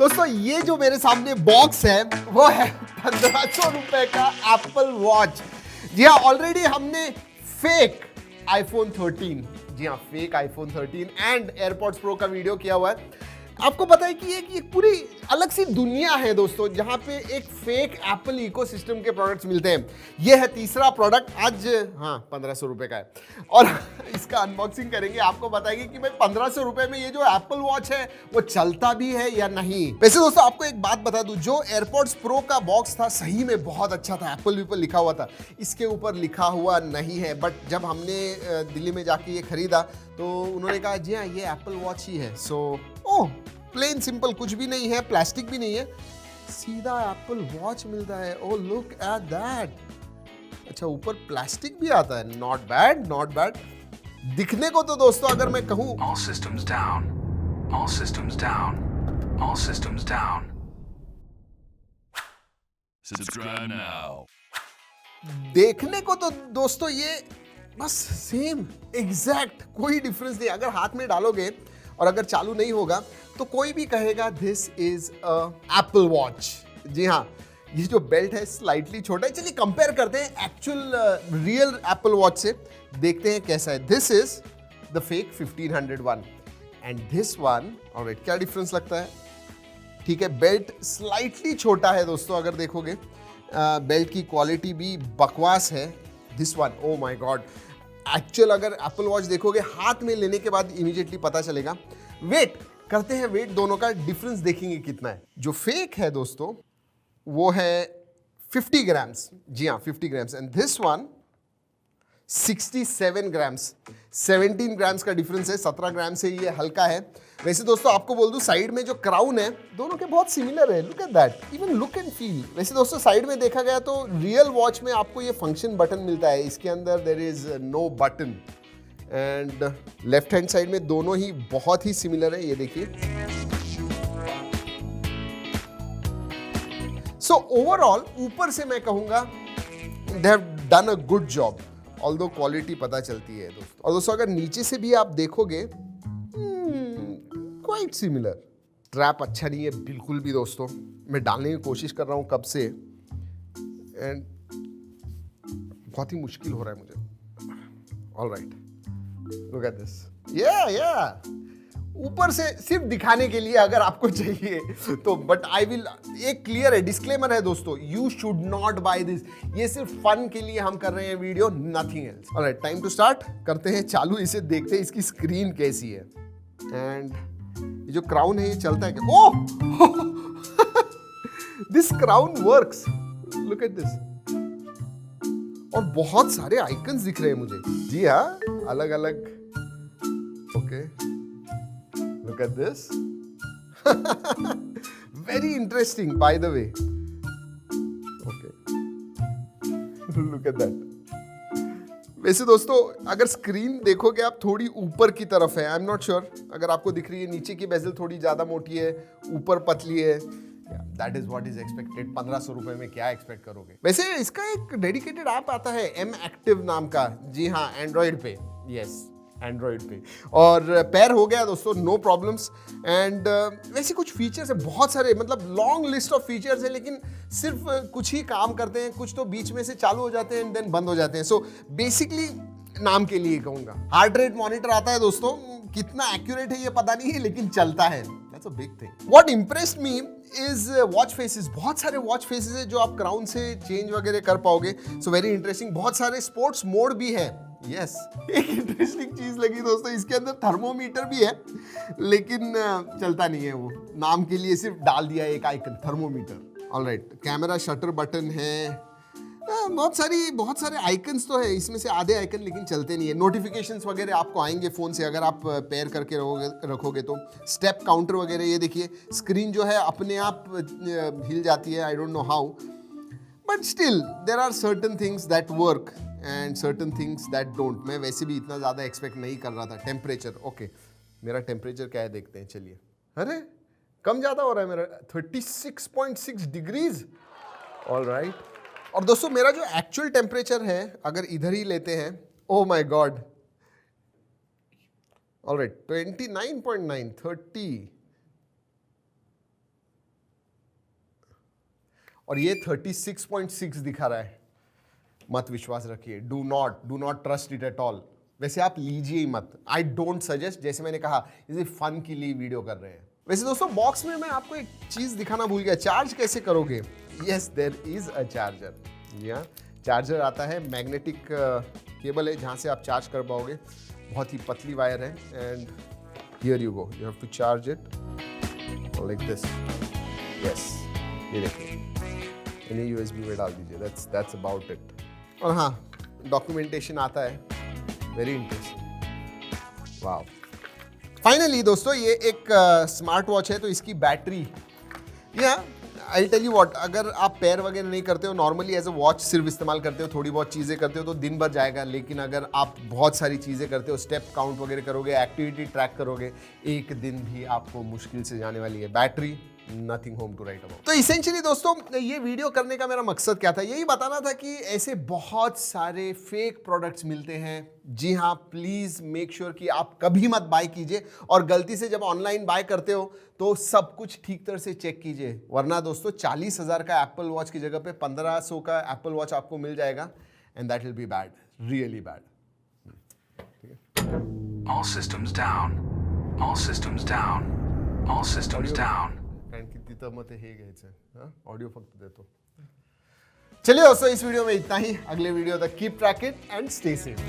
दोस्तों ये जो मेरे सामने बॉक्स है वो है 1500 रुपए का एप्पल वॉच। जी हाँ, ऑलरेडी हमने फेक आईफोन 13, जी हाँ fake iPhone 13 and AirPods pro का वीडियो किया हुआ है। आपको पता है कि एक पूरी अलग सी दुनिया है दोस्तों, जहां पे एक फेक एप्पल इकोसिस्टम के प्रोडक्ट्स मिलते हैं। ये है तीसरा प्रोडक्ट, आज हाँ 1500 रुपए का है और इसका अनबॉक्सिंग करेंगे। आपको बताएंगे कि भाई 1500 रुपए में ये जो एप्पल वॉच है वो चलता भी है या नहीं। वैसे दोस्तों आपको एक बात बता दूं, जो एयरपॉड्स प्रो का बॉक्स था सही में बहुत अच्छा था, एप्पल लिखा हुआ था, इसके ऊपर लिखा हुआ नहीं है। बट जब हमने दिल्ली में जाके ये खरीदा तो उन्होंने कहा जी हाँ ये एप्पल वॉच ही है। सो ओह प्लेन सिंपल, कुछ भी नहीं है, प्लास्टिक भी नहीं है, सीधा एप्पल वॉच मिलता है। Oh look at that. अच्छा ऊपर प्लास्टिक भी आता है, नॉट बैड नॉट बैड। दिखने को तो दोस्तों अगर मैं कहूँ All systems down. All systems down. All systems down. Subscribe now. देखने को तो दोस्तों ये बस सेम एग्जैक्ट, कोई डिफरेंस नहीं। अगर हाथ में डालोगे और अगर चालू नहीं होगा तो कोई भी कहेगा this is a Apple watch. जी हाँ, ये जो बेल्ट है स्लाइटली छोटा है। चलिए कंपेयर करते हैं एक्चुअल रियल एप्पल वॉच से, देखते हैं कैसा है। This is the fake 1501 and this one. Alright, क्या डिफरेंस लगता है? ठीक है, बेल्ट स्लाइटली छोटा है दोस्तों, अगर देखोगे बेल्ट की क्वालिटी भी बकवास है। This one, oh my God, actual अगर एप्पल वॉच देखोगे हाथ में लेने के बाद इमीडिएटली पता चलेगा। वेट करते हैं, वेट दोनों का डिफरेंस देखेंगे कितना है। जो फेक है दोस्तों वो है 50 ग्राम्स, जी हाँ 50 grams, and this one 67 grams. 17 grams का डिफरेंस है, 17 ग्राम से ये हल्का है। वैसे दोस्तों आपको बोल दूं, साइड में जो क्राउन है दोनों के बहुत सिमिलर है। Look at that, even look and feel. वैसे दोस्तों साइड में देखा गया तो रियल वॉच में आपको ये फंक्शन बटन मिलता है, इसके अंदर there is no button. And left hand side में दोनों ही बहुत ही सिमिलर है, ये देखिए। सो ओवरऑल ऊपर से मैं कहूंगा they have done a good job, although quality पता चलती है दोस्तों। और दोस्तों अगर नीचे से भी आप देखोगे क्वाइट सिमिलर। स्ट्रैप अच्छा नहीं है बिल्कुल भी दोस्तों, मैं डालने की कोशिश कर रहा हूं कब से एंड बहुत ही मुश्किल हो रहा है मुझे। Alright, look at this. या ऊपर से सिर्फ दिखाने के लिए अगर आपको चाहिए तो, बट आई विल, एक क्लियर है, डिस्क्लेमर है दोस्तों, you should not buy this. ये सिर्फ फन के लिए हम कर रहे हैं video, nothing else. Alright, time to start, करते हैं चालू, इसे देखते हैं इसकी स्क्रीन कैसी है। एंड ये जो क्राउन है ये चलता है क्या? Oh this crown works, look at this. और बहुत सारे आइकन्स दिख रहे हैं मुझे, जी हाँ, अलग अलग। Okay, look at this. Very interesting, by the way. Okay. Look at that. वैसे दोस्तों अगर स्क्रीन देखोगे आप थोड़ी ऊपर की तरफ है, आई एम नॉट श्योर अगर आपको दिख रही है। नीचे की बेजल थोड़ी ज्यादा मोटी है, ऊपर पतली है। That is what is expected. 1500 रुपए में क्या एक्सपेक्ट करोगे? वैसे इसका एक डेडिकेटेड ऐप आता है M Active नाम का, जी हाँ एंड्रॉइड पे, यस एंड्रॉइड पे, और पैर हो गया दोस्तों, नो प्रॉब्लम्स। एंड वैसे कुछ फीचर्स है बहुत सारे, मतलब लॉन्ग लिस्ट ऑफ फीचर्स है, लेकिन सिर्फ कुछ ही काम करते हैं, कुछ तो बीच में से चालू हो जाते हैं एंड देन बंद हो जाते हैं। सो बेसिकली नाम के लिए कहूंगा। हार्ट रेट मॉनिटर आता है दोस्तों, कितना एक्यूरेट है ये पता नहीं है, लेकिन चलता है। That's a big thing. What impressed me is watch faces. बहुत सारे वॉच फेसेस है जो आप क्राउन से चेंज वगैरह कर पाओगे। So very interesting. बहुत सारे स्पोर्ट्स मोड भी है। यस, एक इंटरेस्टिंग चीज लगी दोस्तों, इसके अंदर थर्मोमीटर भी है, लेकिन चलता नहीं है वो, नाम के लिए सिर्फ डाल दिया एक icon thermometer. Alright, camera shutter button है, बहुत सारे आइकन्स तो है इसमें से, आधे आइकन लेकिन चलते नहीं है। नोटिफिकेशंस वगैरह आपको आएंगे फोन से अगर आप पेयर करके रखोगे तो। स्टेप काउंटर वगैरह, ये देखिए स्क्रीन जो है अपने आप हिल जाती है, I don't know how, but still there are certain things that work and certain things that don't. मैं वैसे भी इतना ज़्यादा एक्सपेक्ट नहीं कर रहा था। टेम्परेचर, ओके, मेरा टेम्परेचर क्या है देखते हैं, चलिए। अरे कम ज़्यादा हो रहा है मेरा, 36.6 डिग्रीज। ऑलराइट, और दोस्तों मेरा जो एक्चुअल टेम्परेचर है अगर इधर ही लेते हैं, ओह माय गॉड, ऑलराइट 29.9, 30, और ये 36.6 दिखा रहा है। मत विश्वास रखिए, do not trust it at all. वैसे आप लीजिए ही मत, आई डोंट सजेस्ट। जैसे मैंने कहा, इसे फन के लिए वीडियो कर रहे हैं। वैसे दोस्तों, बॉक्स में मैं आपको एक चीज दिखाना भूल गया, चार्ज कैसे करोगे। Yes, there is a charger. यहाँ चार्जर आता है, मैग्नेटिक केबल है जहाँ से आप चार्ज कर पाओगे। बहुत ही पतली वायर है and here you go, you have to charge it like this. Yes, ये देखिए, इन्हें यूएसबी में डाल दीजिए, दैट्स अबाउट इट। और हाँ, डॉक्यूमेंटेशन आता है, वेरी इंटरेस्टिंग। वाओ। फाइनली दोस्तों, ये एक स्मार्ट वॉच है, तो इसकी बैटरी, या आई टेल यू व्हाट, अगर आप पैर वगैरह नहीं करते हो, नॉर्मली एज अ वॉच सिर्फ इस्तेमाल करते हो, थोड़ी बहुत चीज़ें करते हो, तो दिन भर जाएगा। लेकिन अगर आप बहुत सारी चीज़ें करते हो, स्टेप काउंट वगैरह करोगे, एक्टिविटी ट्रैक करोगे, एक दिन भी आपको मुश्किल से जाने वाली है। Battery nothing home to write about. तो इसेंशियली दोस्तों, ये वीडियो करने का मेरा मकसद क्या था, यही बताना था कि ऐसे बहुत सारे फेक प्रोडक्ट्स मिलते हैं। जी हाँ, प्लीज मेक श्योर कि आप कभी मत बाय कीजिए, और गलती से जब ऑनलाइन बाय करते हो तो सब कुछ ठीक तरह से चेक कीजिए, वरना दोस्तों 40,000 का एप्पल वॉच की जगह पे 1500 का एप्पल वॉच आपको मिल जाएगा, and that will be bad, really bad. All systems down. All systems down. All systems down. किती तर मग ते हे घ्यायचं, ऑडिओ फक्त देतो। चलिए दोस्तों, इस वीडियो में इतना ही। अगले वीडियो तक keep track it and stay safe.